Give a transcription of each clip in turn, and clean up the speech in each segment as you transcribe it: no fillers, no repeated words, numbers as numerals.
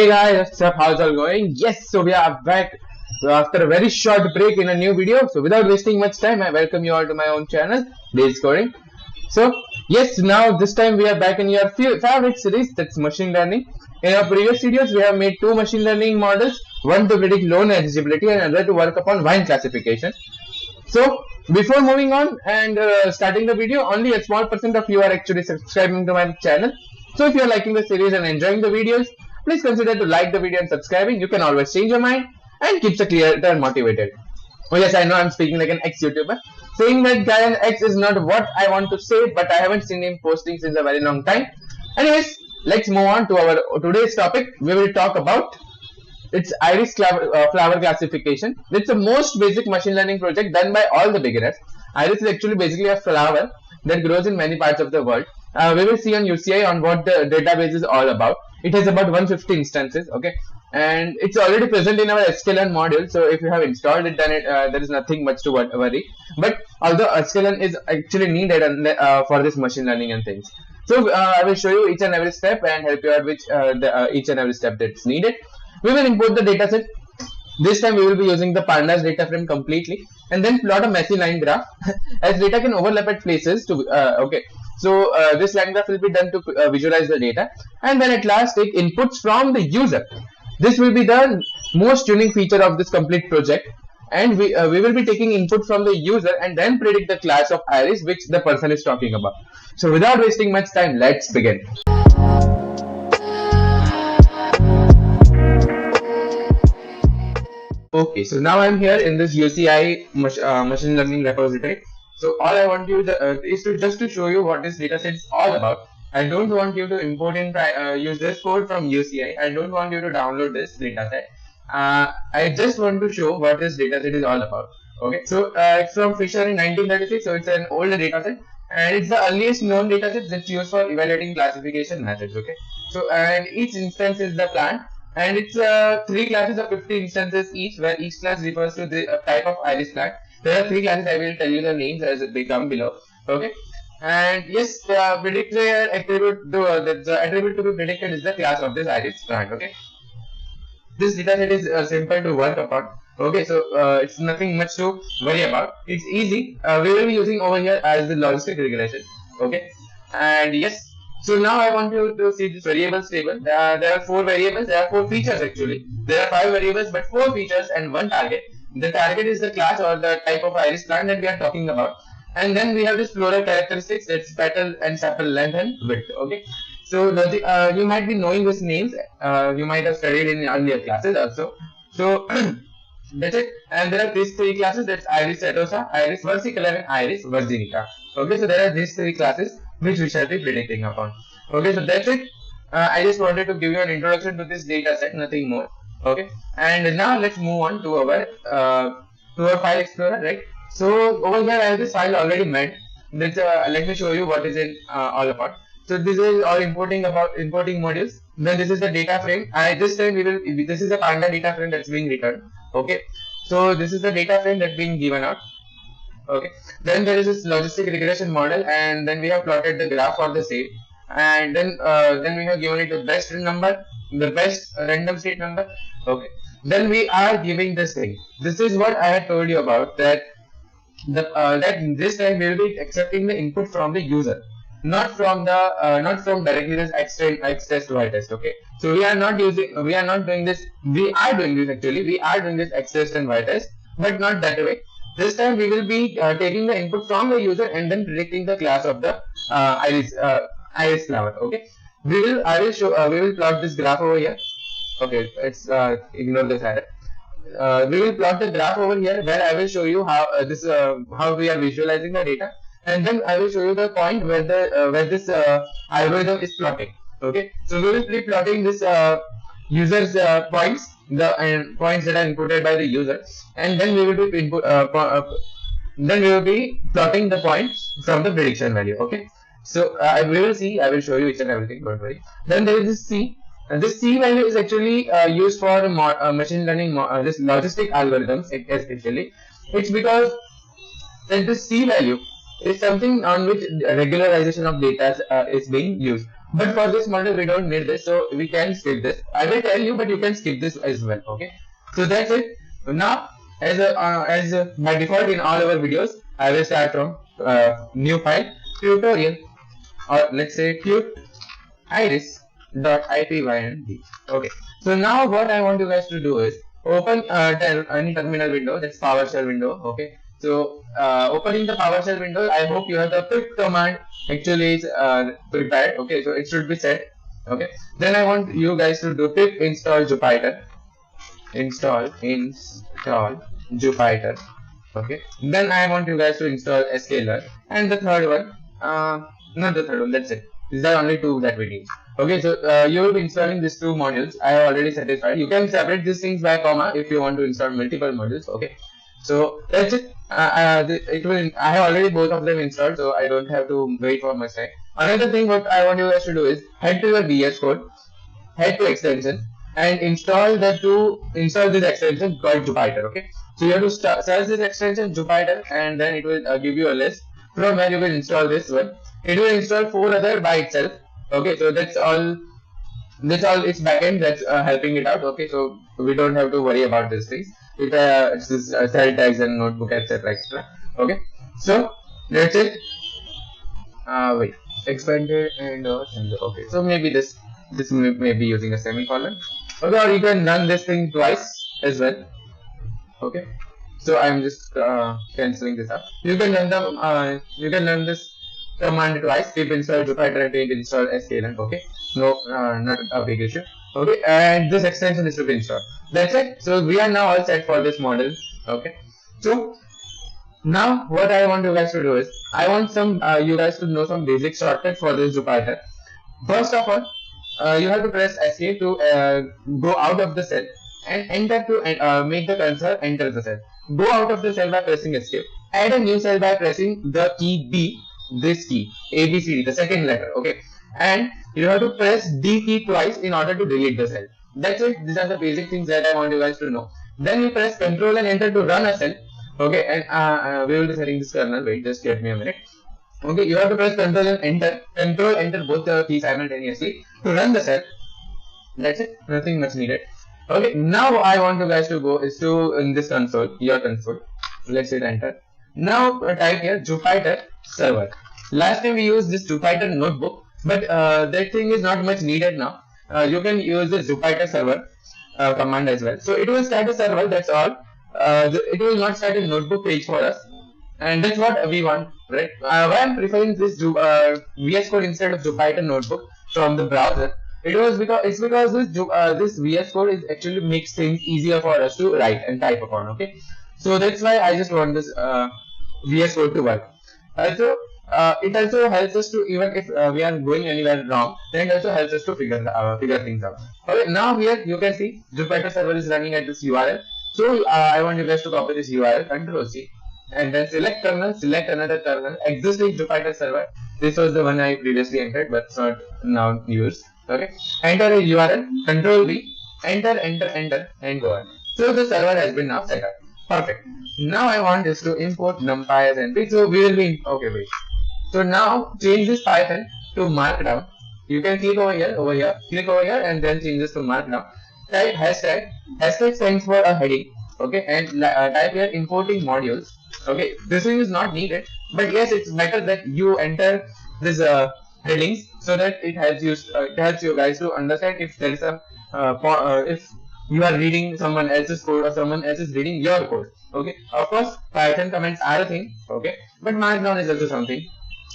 Hey guys, what's up? How's all going? Yes, so we are back after a very short break in a new video. So without wasting much time, I welcome you all to my own channel, Days Coding. So yes, now this time we are back in your favorite series, that's machine learning. In our previous videos, we have made two machine learning models, one to predict loan eligibility and another to work upon wine classification. So before moving on and starting the video, only a small percent of you are actually subscribing to my channel. So if you are liking the series and enjoying the videos, please consider to like the video and subscribing. You can always change your mind and keeps the creator motivated. Oh yes, I know I'm speaking like an ex-YouTuber. Saying that guy and X is not what I want to say, but I haven't seen him posting since a very long time. Anyways, let's move on to our today's topic. We will talk about its iris flower classification. It's the most basic machine learning project done by all the beginners. Iris is actually basically a flower that grows in many parts of the world. We will see on UCI on what the database is all about. It has about 150 instances, okay, and it's already present in our Sklearn module. So if you have installed it, then there is nothing much to worry. But although Sklearn is actually needed for this machine learning and things, so I will show you each and every step and help you out with each and every step that's needed. We will import the dataset. This time we will be using the Pandas data frame completely, and then plot a messy line graph as data can overlap at places to okay. So this line graph will be done to visualize the data, and then at last take inputs from the user. This will be the most unique feature of this complete project, and we will be taking input from the user and then predict the class of iris which the person is talking about. So without wasting much time, let's begin. Okay, so now I'm here in this UCI machine learning repository. So all I want you is to just to show you what this dataset is all about. I don't want you to import and use this code from UCI. I don't want you to download this dataset. I just want to show what this dataset is all about. Okay, so it's from Fisher in 1936. So it's an older dataset, and it's the earliest known dataset that's used for evaluating classification methods. Okay, so and each instance is the plant. And it's 3 classes of 50 instances each, where each class refers to the type of iris plant. There are 3 classes. I will tell you the names as they come below. Okay, and yes, the predictor attribute the attribute to be predicted is the class of this iris plant. Okay, this dataset is simple to work upon. Okay, so it's nothing much to worry about. It's easy. We will be using over here as the logistic regression. Okay, and yes. So now I want you to see this variables table. There are 4 variables. There are 4 features actually. There are 5 variables, but 4 features and 1 target. The target is the class or the type of iris plant that we are talking about. And then we have this floral characteristics, that's petal and sepal length and width. Okay. So you might be knowing these names. You might have studied in earlier classes also. So that's it. And there are these 3 classes. That's iris setosa, iris versicolor, and iris virginica. Okay. So there are these 3 classes which we shall be predicting upon. Okay, so that's it. I just wanted to give you an introduction to this data set, nothing more. Okay, and now let's move on to our file explorer, right? So over here I have this file already made. Let me show you what is it all about. So this is all importing modules. Then this is the data frame. This time this is the Panda data frame that's being returned. Okay, so this is the data frame that's being given out. Okay, then there is this logistic regression model, and then we have plotted the graph for the same, and then we have given it the best number, the best random state number. Okay, then we are giving this thing. This is what I had told you about, that that this time we will be accepting the input from the user, not from directly this X test Y test. Okay, so we are not doing this. We are doing this actually. We are doing this X test and Y test, but not that way. This time we will be taking the input from the user and then predicting the class of the iris flower. Okay, we will plot this graph over here. Okay, let's ignore this error. We will plot the graph over here, where I will show you how how we are visualizing the data, and then I will show you the point where this algorithm is plotting. Okay, so we will be plotting this user's points, the points that are inputted by the user, and then we will be plotting the points from the prediction value. Okay, so we will see. I will show you each and everything. Don't worry. Then there is this C, and this C value is actually used for machine learning, this logistic algorithms especially. It's because that this C value is something on which regularization of data is being used. But for this model, we don't need this, so we can skip this. I will tell you, but you can skip this as well. Okay. So that's it. Now, by default in all our videos, I will start from new file tutorial, or let's say cute iris.ipynd. Okay. So now what I want you guys to do is open any terminal window, that's PowerShell window. Okay. So opening the PowerShell window, I hope you have the pip command actually is prepared. Okay. So it should be set. Okay. Then I want you guys to do pip install Jupyter. Install Jupyter. Okay. Then I want you guys to install Sklearn, and the third one, not the third one. That's it. These are only two that we need. Okay, so you will be installing these two modules. I have already satisfied. You can separate these things by comma if you want to install multiple modules. Okay, so that's it. It will. I have already both of them installed, so I don't have to wait for much time. Another thing, what I want you guys to do is head to your VS Code, head to extension, and install this extension called Jupyter. Okay, so you have to search this extension Jupyter, and then it will give you a list from where you will install this one. It will install 4 other by itself. Okay, so that's all its backend that's helping it out. Okay, so we don't have to worry about these things. It's this cell tags and notebook, etc, etc. Okay, so that's it. Wait, expanded and okay, so maybe this may be using a semicolon. Okay, or you can run this thing twice as well. Okay, so I'm just cancelling this up. You can run this command twice. Pip install Jupyter and pip install Sklearn. Okay, no, not a big issue. Okay, and this extension is to be installed. That's it. So we are now all set for this model. Okay, so now what I want you guys to do is I want you guys to know some basic shortcuts for this Jupyter. First of all, you have to press escape to go out of the cell, and enter to make the cursor enter the cell. Go out of the cell by pressing escape. Add a new cell by pressing the key B, this key, A, B, C, D, the second letter. Okay, and you have to press D key twice in order to delete the cell. That's it. These are the basic things that I want you guys to know. Then you press Control and Enter to run a cell. Okay, and we will be setting this kernel. Wait, just give me a minute. Okay, you have to press Control and Enter both the keys simultaneously to run the cell. That's it. Nothing much needed. Okay, now I want you guys to go is to in this console, your console. Let's hit Enter. Now type here Jupyter server. Last time we used this Jupyter Notebook, but that thing is not much needed now. You can use the Jupyter server command as well. So it will start a server. That's all. It will not start a notebook page for us, and that's what we want, right? Why I'm preferring this VS Code instead of Jupyter Notebook from the browser. Because this VS Code is actually makes things easier for us to write and type upon. Okay, so that's why I just want this VS Code to work. Also, it also helps us to, even if we are going anywhere wrong, then it also helps us to figure things out. Okay, now here you can see Jupyter server is running at this URL. So I want you guys to copy this URL, Control C, and then select kernel, select another kernel, existing Jupyter server. This was the one I previously entered, but it's not now used. Okay, enter a URL, Control V, enter, and go on. So the server has been now set up. Perfect. Now I want this to import NumPy as NP. So we will be wait. So now change this Python to Markdown. You can click over here, and then change this to Markdown. Type hashtag. Hashtag stands for a heading. Okay, and type here importing modules. Okay, this thing is not needed, but yes, it's better that you enter this headings so that it helps you guys to understand if there is a if you are reading someone else's code or someone else is reading your code. Okay, of course Python comments are a thing. Okay, but Markdown is also something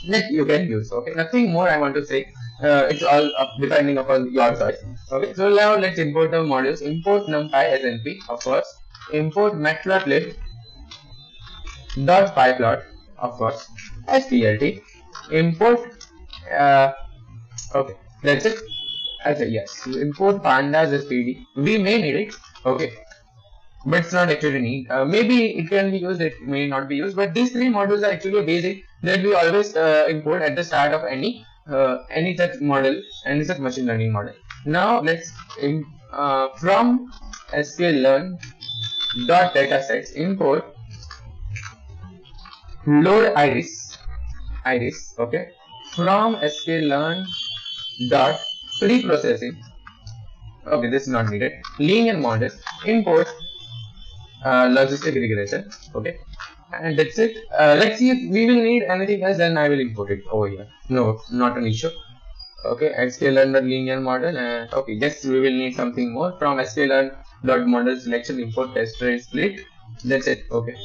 that you can use. Okay, nothing more I want to say. It's all depending upon your choice. Okay, so now let's import the modules. Import NumPy as NP, of course. Import matplotlib dot pyplot, of course. SPLT. Import. Okay, that's it. I say yes. Import pandas as PD. We may need it. Okay, but it's not actually need. Maybe it can be used. It may not be used. But these three modules are actually basic that we always import at the start of any such model, any such machine learning model. Now let's from sklearn dot datasets import load iris. Okay, from sklearn dot pre-processing. Okay, this is not needed. Linear model import logistic regression. Okay, and that's it. Let's see if we will need anything else, then I will import it over here. No, not an issue. Okay, Sklearn the linear model, and okay, yes, we will need something more from Sklearn dot model selection import test trace split. That's it. Okay,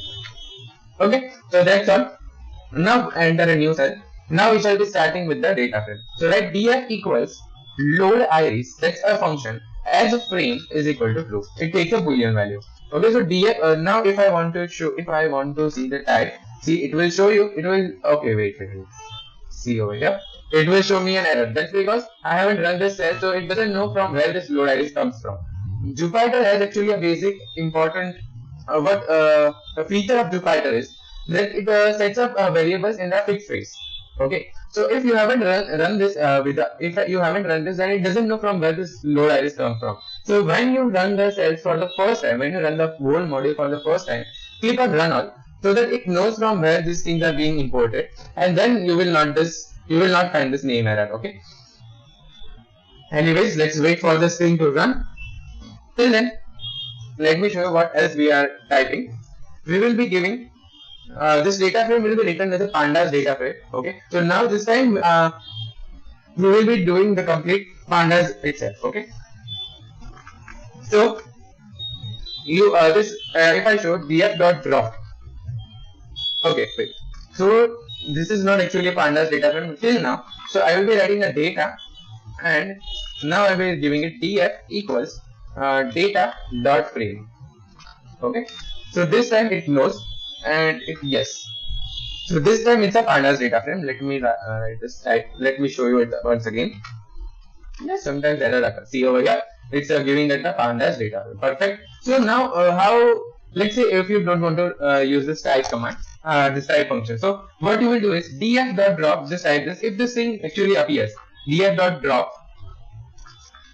okay, so that's all. Now enter a new cell. Now we shall be starting with the data frame. So write df equals load iris. That's a function as a frame is equal to true. It takes a boolean value. Okay, so df now if I want to show, if I want to see the type, see it will show you. It will okay wait. See over here. It will show me an error. That's because I haven't run this cell, so it doesn't know from where this load iris comes from. Jupyter has actually a basic important a feature of Jupyter is that it sets up variables in a fixed phrase. Okay, so if you haven't run this if you haven't run this, then it doesn't know from where this load iris comes from. So when you run the cells for the first time, when you run the whole module for the first time, click on run all so that it knows from where these things are being imported, and then you will not find this name error. Okay. Anyways, let's wait for this thing to run. Till then, let me show you what else we are typing. We will be giving this data frame will be written as a Pandas data frame. Okay. So now this time we will be doing the complete Pandas itself. Okay. So you if I show df.drop. Okay. Wait. So this is not actually a Pandas data frame till now. So I will be writing a data, and now I will be giving it df equals data dot frame. Okay, so this time it knows, and it yes. So this time it's a Pandas data frame. Let me write this type. Let me show you it once again. Yes, sometimes error occurs. See over here, it's giving it a Pandas data frame. Perfect. So now how? Let's say if you don't want to use this type command, this type function. So what you will do is df.drop. Just type this. If this thing actually appears, df.drop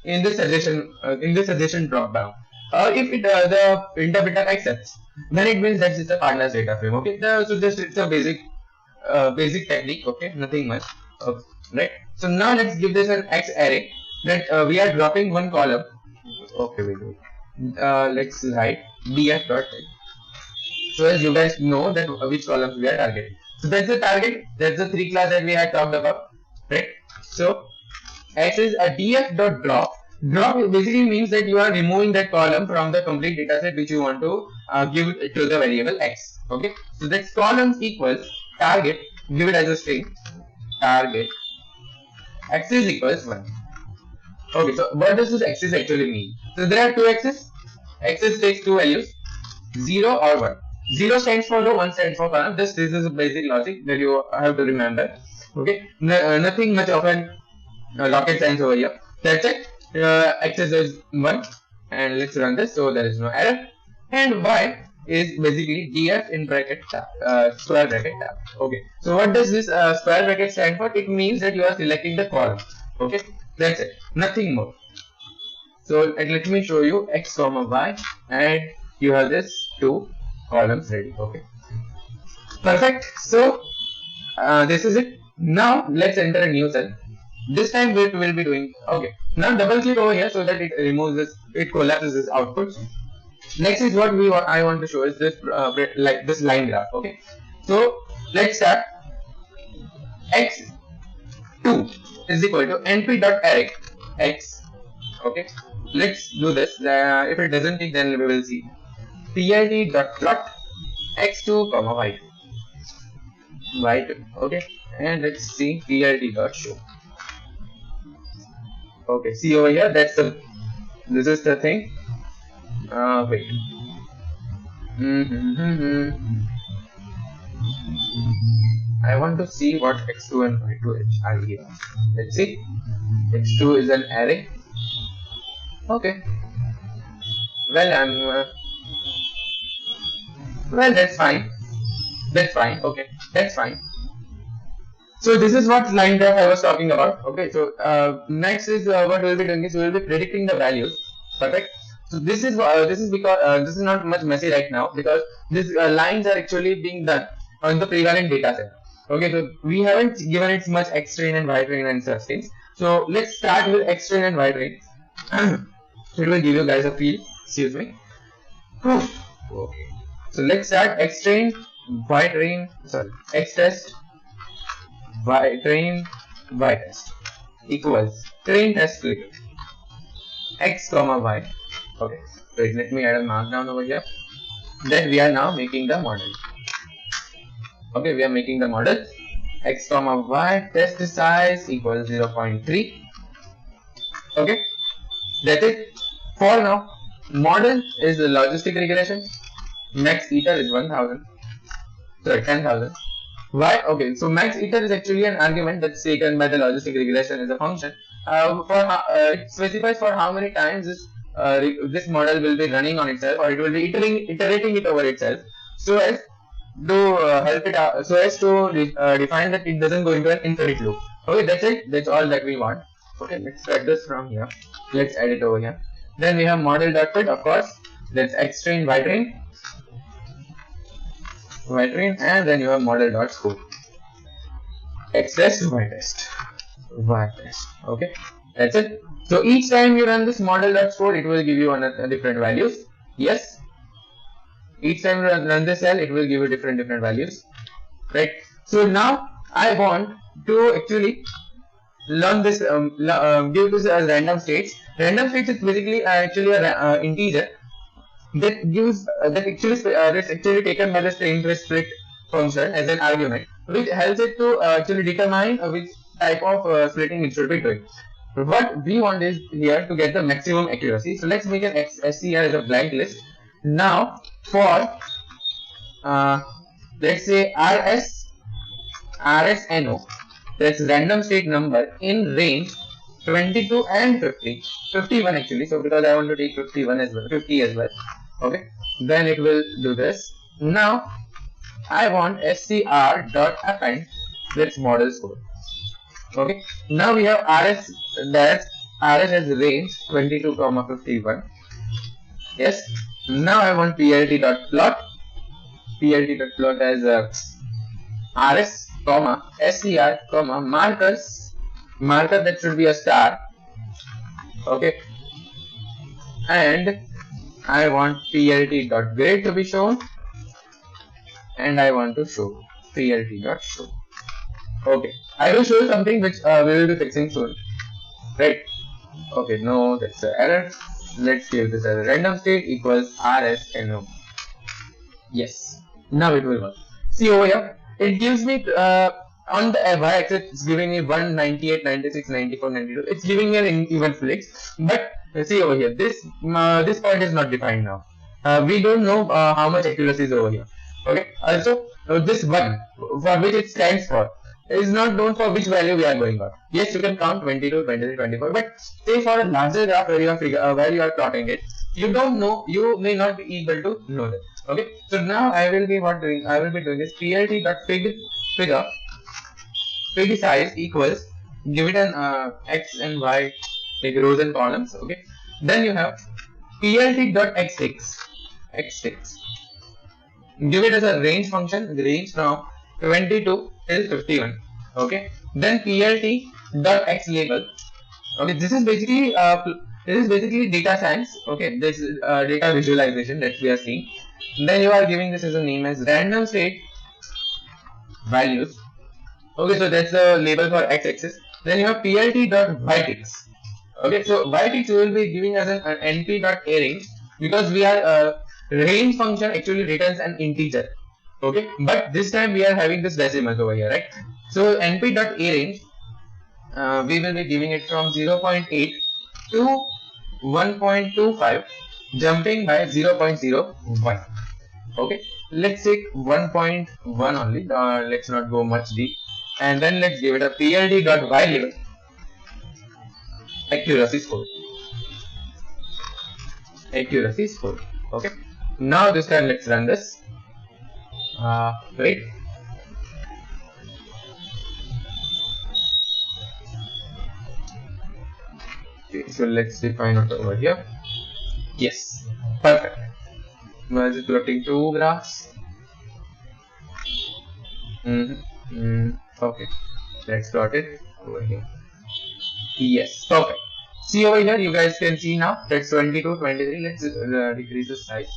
in this suggestion drop down, or if it the interpreter accepts, then it means that it's a Pandas data frame. Okay, so just it's a basic technique. Okay, nothing much. Okay, right. So now let's give this an X array that we are dropping one column. Okay, wait. Let's write df.type. So as you guys know that which columns we are targeting. So that's the target. That's the three class that we had talked about, right? So X is a df.drop. Drop basically means that you are removing that column from the complete dataset which you want to give it to the variable X. Okay, so that columns equals target. Give it as a string. Target axis equals 1. Okay, so what does this axis actually mean? So there are two axes. Axis takes two values, 0 or 1. 0 stands for row, 1 stands for column. This is a basic logic that you have to remember. Okay, nothing much of an rocket science over here. That's it. Axis is 1, and let's run this. So there is no error. And Y is basically df in bracket square bracket tab. Okay, so what does this square bracket stand for? It means that you are selecting the column. Okay, that's it, nothing more. So let me show you X comma Y, and you have this two columns ready. Okay, perfect. So this is it. Now let's enter a new cell. This time we will be doing, okay, now double click over here so that it removes this, it collapses this output. Next is what I want to show is this like this line graph. Okay, so let's start. X2 is equal to np.array x. Okay, let's do this. If it doesn't take, then we will see pid.plot x2 comma y2 y2. Okay, and let's see pid.show. Okay, see over here, this is the thing. Wait. I want to see what x2 and y2 are here. Let's see. X2 is an array. Okay. Well, well, that's fine. That's fine. Okay, that's fine. So this is what line graph I was talking about. Okay, so next is what we'll be doing is we'll be predicting the values. Perfect. So this is because this is not much messy right now because these lines are actually being done on the prevalent data set. Okay, so we haven't given it much X train and Y train and such things. So let's start with X train and Y train. It will give you guys a feel. Excuse me. Okay. So let's start X train, Y train. Sorry, X test, Y train, Y test equals train test figure X comma Y. Okay. Wait, let me add a markdown over here. Then we are now making the model. Okay, we are making the model. X comma Y test size equals 0.3. Okay, that's it. For now, model is the logistic regression. Max ether is 1000. Sorry, 10,000. Why? Okay, so max ether is actually an argument that's taken by the logistic regression as a function. It specifies for how many times this model will be running on itself, or it will be iterating it over itself, so as to help it out, so as to define that it doesn't go into an infinite loop. Okay, that's it. That's all that we want. Okay, let's start this from here. Let's add it over here. Then we have model.fit, of course. That's X train, Y train, and then you have model.score. X test, Y test, Y test. Okay, that's it. So each time you run this model.score, it will give you different values. Yes. Each time you run this cell, it will give you different values, right? So now I want to actually learn this, give this as random states. Random states is basically actually an integer that gives that's actually taken by the string split function as an argument, which helps it to actually determine which type of splitting it should be doing. What we want is here to get the maximum accuracy. So let's make an SCR as a blank list. Now for let's say RSNO, that's random state number in range 22 and 51 actually. So because I want to take 51 as well, 50 as well. Okay, then it will do this. Now I want scr dot append this model score. Okay, now we have RS, that's RS as range 22, 51. Yes. Now I want plt dot plot as RS comma scr comma marker that should be a star. Okay, and I want plt dot grade to be shown, and I want to show plt dot show. Okay, I will show you something which we will be fixing soon, right? Okay, no, that's an error. Let's give this as a random state equals RSNO. Yes, now it will work. See over here, it gives me on the y-axis it's giving me 198, 96, 94, 92. It's giving me an even flex. But see over here, this point is not defined now. We don't know how much accuracy is over here. Okay. Also, this 1 for which it stands for is not known for which value we are going on. Yes, you can count 22, 23, 24, but say for a larger graph where you are plotting it, you don't know, you may not be able to know that. Okay, so now I will be doing is plt.fig size equals, give it an x and y, like rows and columns. Okay, then you have plt.x6, give it as a range function, range from 22 till 51. Okay, then plt.xlabel. Okay, this is basically data science. Okay, this is data visualization that we are seeing. Then you are giving this as a name as random state values. Okay, so that's the label for x-axis. Then you have plt.ytix. Okay, so ytix will be giving us an np.arange, because we are range function actually returns an integer. Okay, but this time we are having this decimals over here, right? So np.arange, we will be giving it from 0.8 to 1.25, jumping by 0.01. Okay, let's take 1.1 only. Let's not go much deep. And then let's give it a plt.ylabel accuracy score. Okay, now this time let's run this. Wait. Okay, so let's define it over here. Yes, perfect. Now is it plotting two graphs? Okay, let's plot it over here. Yes, perfect. See over here, you guys can see now that's 22, 23. Let's decrease the size.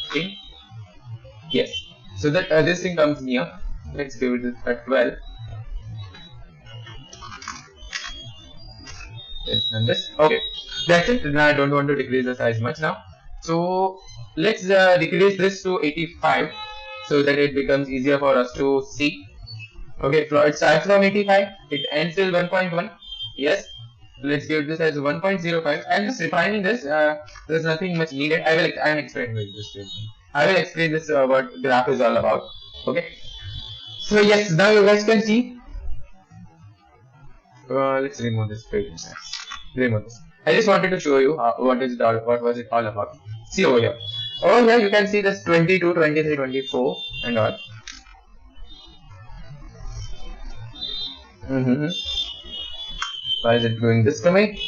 Okay. Yes. So that this thing comes near. Let's give it a 12. Let's run this. Okay. That's it. Now I don't want to decrease the size much now. So let's decrease this to 85 so that it becomes easier for us to see. Okay, it starts from 85. It ends till 1.1. Yes. Let's give this as 1.05. I'm just refining this. There's nothing much needed. I'm explaining this. I will explain this what graph is all about. Okay. So yes, now you guys can see. Let's remove this page. Remove this. I just wanted to show you what was it all about. See over here. Over here you can see this 22, 23, 24 and all. Why is it doing this to me?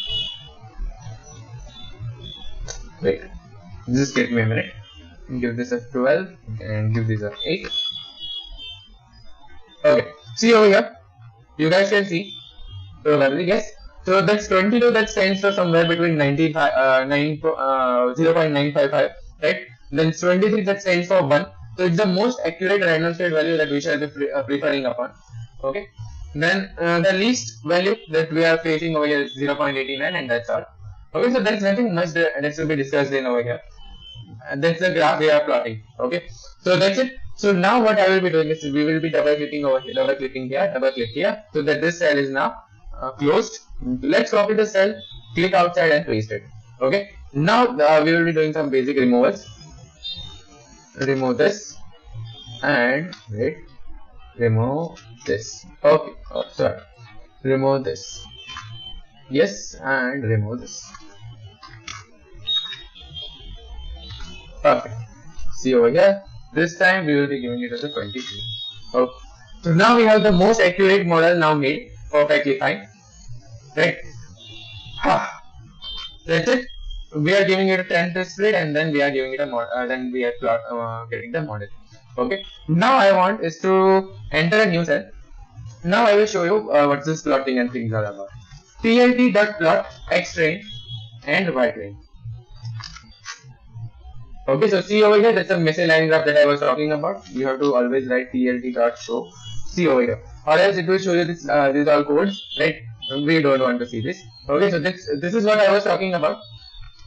Wait, just give me a minute. Give this a 12 and give this a 8. Okay, see over here. You guys can see. Probably yes. So that's 22. That stands for somewhere between 0.955, right? Then 23 that stands for 1. So it's the most accurate random state value that we shall be preferring upon. Okay. Then the least value that we are facing over here is 0.89, and that's all. Okay, so there's nothing much that should be discussed in over here. And that's the graph we are plotting. Okay, so that's it. So now what I will be doing is we will be double clicking over here, double click here, so that this cell is now closed. Let's copy the cell, click outside and paste it. Okay, now we will be doing some basic removals. Remove this and wait. Remove this. Okay, oh, sorry. Remove this. Yes, and remove this. Perfect. See over here. This time we will be giving it as a 23. Okay. So now we have the most accurate model now made. Perfectly fine. Right. That's it. We are giving it a 10 to split, and then we are giving it a model. Then we are getting the model. Okay. Now I want is to enter a new cell. Now I will show you what this plotting and things are about. tlt.plot x-train and y-train. Okay, so see over here, that's a message line graph that I was talking about. You have to always write tlt.show. See over here, or else it will show you this. These all codes, right? We don't want to see this. Okay, so this is what I was talking about.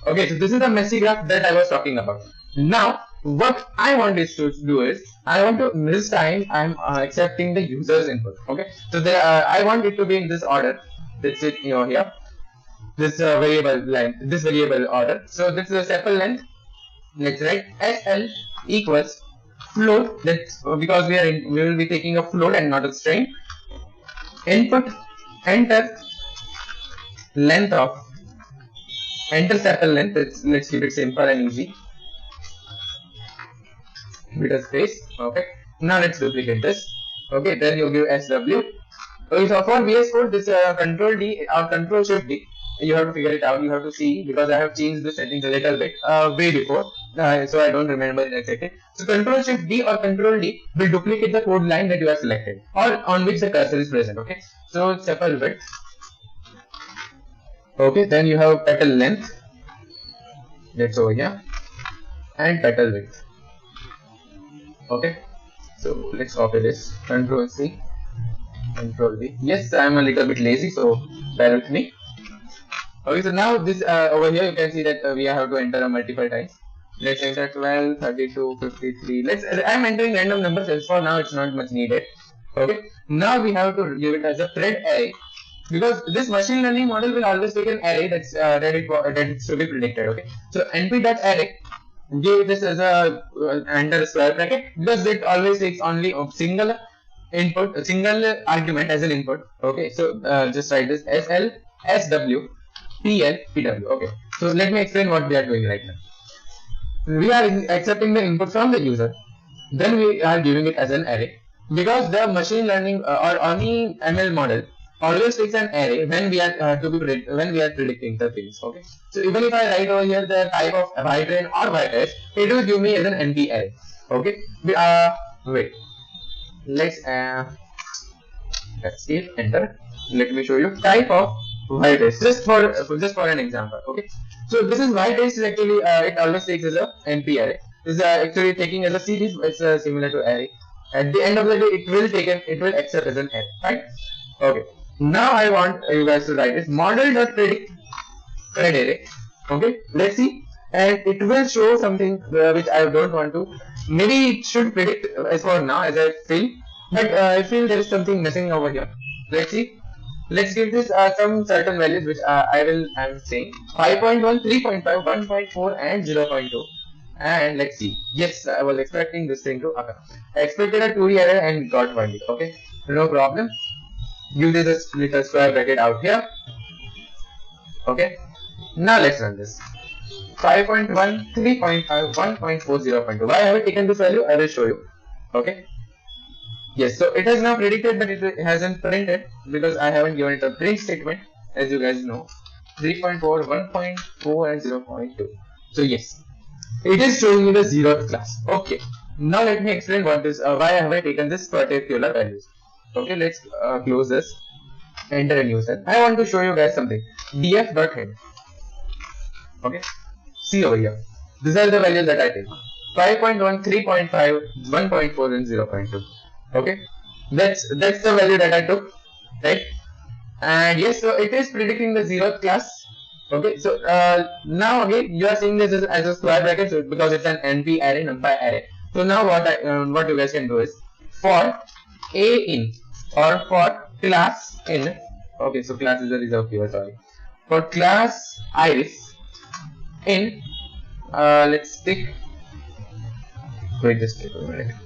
Okay, so this is the messy graph that I was talking about. Now, what I want is to do is I want to this time I'm accepting the user's input. Okay, so I want it to be in this order. That's it over here. This variable length, this variable order. So this is a sepal length. Let's write SL equals float. That's because we will be taking a float and not a string. Input enter length of enter sepal length. Let's keep it simple and easy. Bit of space. Okay. Now let's duplicate this. Okay. Then you give SW. Okay. So for VS Code, this Control D or Control Shift D. You have to figure it out. You have to see because I have changed the settings a little bit way before. So I don't remember it exactly. So Control Shift D or Control D will duplicate the code line that you have selected or on which the cursor is present. Okay. So sepal width. Okay. Then you have petal length. That's over here. And petal width. Okay. So let's copy this. Control C. Control V. Yes, I am a little bit lazy, so bear with me. Okay, so now this over here you can see that we have to enter a multiple times. Let's enter 12, 32, 53. I'm entering random numbers, as for now it's not much needed. Okay, now we have to give it as a thread array because this machine learning model will always take an array that is to be predicted. Okay, so np.array, give this as a enter square bracket because it always takes only a single input, a single argument as an input. Okay, so just write this SL SW PL PW. Okay, so let me explain what we are doing right now. We are accepting the input from the user, then we are giving it as an array because the machine learning or any ML model always takes an array when we are predicting the things. Okay, so even if I write over here the type of y-train or y-test, it will give me as an NP array. Okay, wait, let's hit enter. Let me show you type of y test, just for an example. Okay, so this is y test is actually it always takes as a NP array. This is actually taking as a series. It's similar to array. At the end of the day, it will accept as an array, right? Okay. Now I want you guys to write this model.predict pred array. Okay, let's see, and it will show something which I don't want to. Maybe it should predict as for now, as I feel, but I feel there is something missing over here. Let's see. Let's give this some certain values which I'm saying 5.1, 3.5, 1.4 and 0.2. And let's see. Yes, I was expecting this thing to occur. I expected a 2D error and got 1D. Okay, no problem. Give this a little square bracket out here. Okay, now let's run this. 5.1, 3.5, 1.4, 0.2. Why have I taken this value? I will show you. Okay. Yes, so it has now predicted, but it hasn't printed because I haven't given it a print statement, as you guys know. 3.4, 1.4 and 0.2. So yes, it is showing me the 0th class. Okay, now let me explain what this, why have I taken this particular values. Okay, let's close this, enter a new cell. I want to show you guys something. df.head. Okay, see over here. These are the values that I take. 5.1, 3.5, 1.4 and 0.2. Okay, that's the value that I took, right? And yes, so it is predicting the 0th class. Okay, so now again you are seeing this as a square bracket, so because it's an NP array, numpy array. So now what you guys can do is for a in or for class in. Okay, so class is a reserved keyword. Sorry, for class iris in. Let's stick. Wait, just take a minute.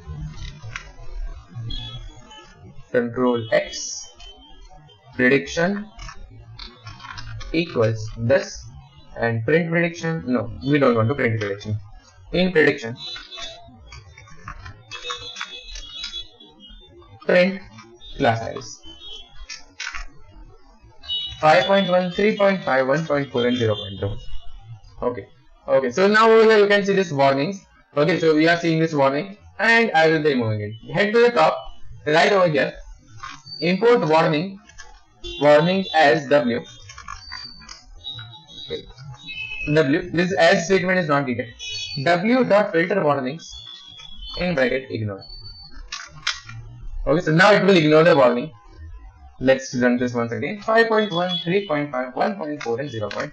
Control X prediction equals this and print prediction. No, we don't want to print prediction. In prediction, print class iris 5.1, 3.5, 1.4 and 0.2. Okay, so now over here you can see this warnings. Okay, so we are seeing this warning and I will be removing it. Head to the top, right over here, import warning as W. This as statement is not needed. W dot filter warnings in bracket ignore. Okay, so now it will ignore the warning. Let's run this once again. 5.1, 3.5, 1.4 and 0.2.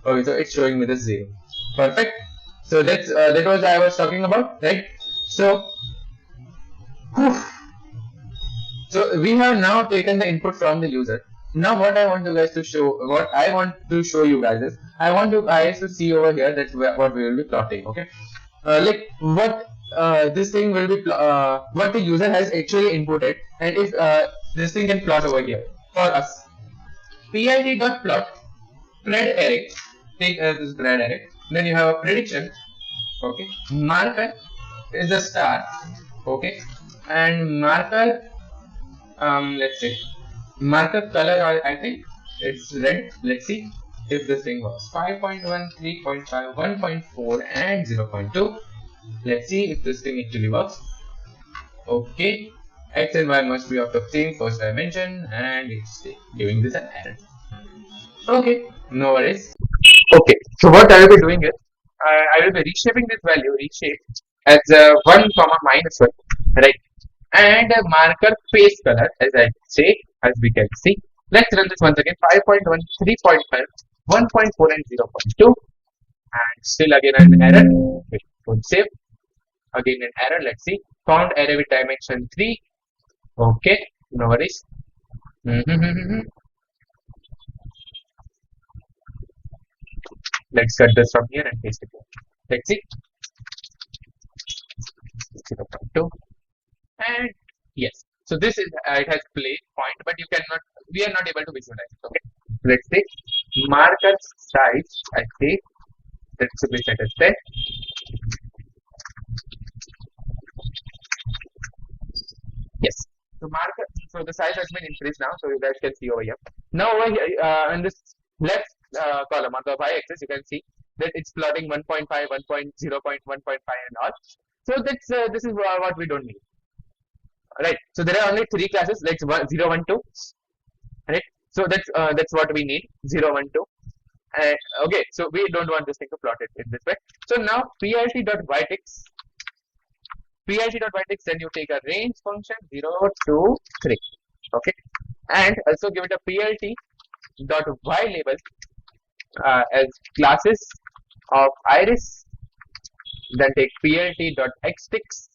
Okay, so it's showing me the 0. Perfect. So that was I was talking about, right? So we have now taken the input from the user. Now what I want you guys to show, you guys is, I want you guys to see over here that what we will be plotting. Okay, like what this thing will be, what the user has actually inputted, and if this thing can plot over here for us. pid.plot pred array. Take this pred array. Then you have a prediction. Okay, marker is a star. Okay, and marker. Let's see, marker color, I think it's red. Let's see if this thing works. 5.1, 3.5, 1.4 and 0.2. Let's see if this thing actually works. Okay, x and y must be of the same first dimension and it's giving this an error. Okay, no worries. Okay, so what I will be doing is I will be reshaping this value, as 1 comma minus 1, right? And a marker face color, as I say, as we can see. Let's run this once again. 5.1, 3.5, 1.4 and 0.2. And still again an error. Wait, don't save. Again an error. Let's see. Found array with dimension 3. Okay, no worries. Let's cut this from here and paste it here. Let's see. 0.2. And yes, so this is it has play point, but we are not able to visualize it. Okay, let's say marker size. I say that should be set as 10. Yes, so marker. So the size has been increased now, so you guys can see over here. Now over here in this left column on the y-axis, you can see that it's plotting 1.5, 1.0, 1.5 and all. So that's this is what we don't need. Right, so there are only 3 classes, like 0, 1, 2, right? So that's what we need, 0, 1, 2. Okay, so we don't want this thing to plot it in this way. So now plt.whitex, then you take a range function 0 to 3. Okay, and also give it a plt.ylabel as classes of iris. Then take plt.xtix,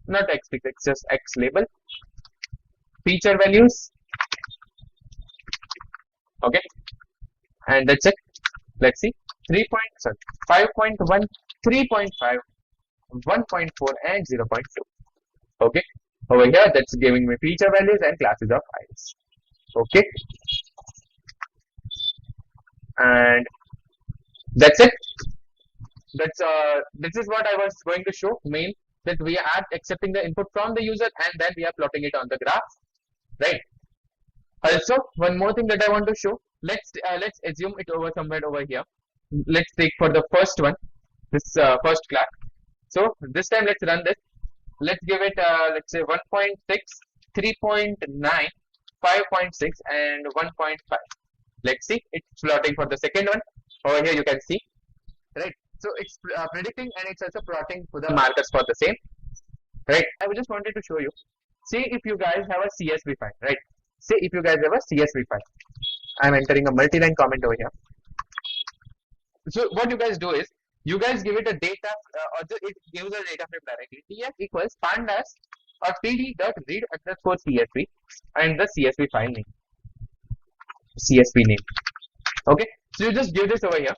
not xtix, it's just xlabel, feature values. Okay, and that's it. Let's see, 5.1, 3.5, 1.4 and 0.2. Okay, over here that's giving me feature values and classes of iris. Okay, and that's it. This is what I was going to show, main, that we are accepting the input from the user and then we are plotting it on the graph, right? Also, one more thing that I want to show, let's assume it over somewhere over here. Let's take for the first one, this first class. So this time let's run this. Let's give it let's say 1.6, 3.9, 5.6 and 1.5. Let's see, it's plotting for the second one. Over here you can see, right? So it's predicting and it's also plotting for the markers for the same, right? I just wanted to show you. Say if you guys have a CSV file, right? Say if you guys have a CSV file. I'm entering a multi-line comment over here. So what you guys do is, you guys give it a data, it gives a data frame directly. Df equals pandas or pd.read_csv and the CSV file name. CSV name. Okay, so you just give this over here.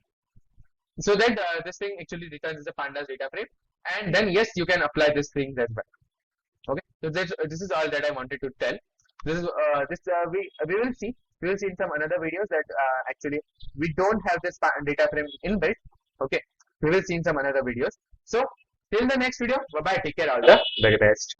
So that this thing actually returns the pandas data frame, and then yes, you can apply this thing as well. Okay, so this is all that I wanted to tell. This is we will see in some another videos that actually we don't have this data frame inbuilt. Okay, we will see in some another videos. So till the next video, bye bye, take care, all the very best.